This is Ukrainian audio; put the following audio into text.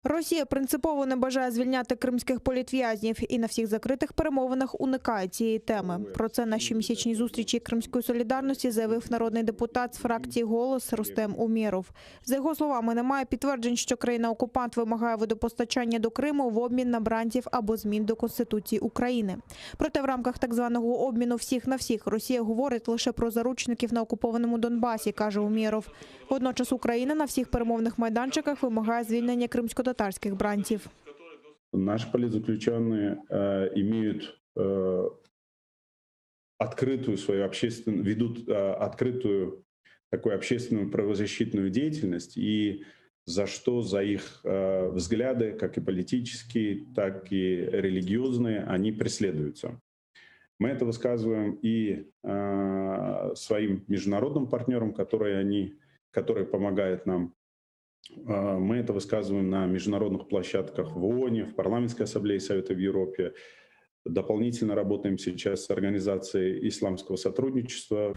Росія принципово не бажає звільняти кримських політв'язнів і на всіх закритих перемовинах уникає цієї теми. Про це на щомісячній зустрічі Кримської солідарності заявив народний депутат з фракції «Голос» Рустем Умєров. За його словами, немає підтверджень, що країна-окупант вимагає водопостачання до Криму в обмін на бранців або змін до Конституції України. Проте в рамках так званого обміну всіх на всіх Росія говорить лише про заручників на окупованому Донбасі, каже Умєров. Водночас Україна на всіх перемовних майданчиках вимагає звільнення кримсько-татарських бранців. Наши политзаключенные имеют открытую свою общественную, ведут открытую такую общественную правозащитную деятельность, и за их взгляды, как и политические, так и религиозные, они преследуются. Мы это высказываем и своим международным партнерам, которые помогают нам. Мы это высказываем на международных площадках в ООН, в парламентской ассамблее Совета в Европе. Дополнительно работаем сейчас с Организацией исламского сотрудничества.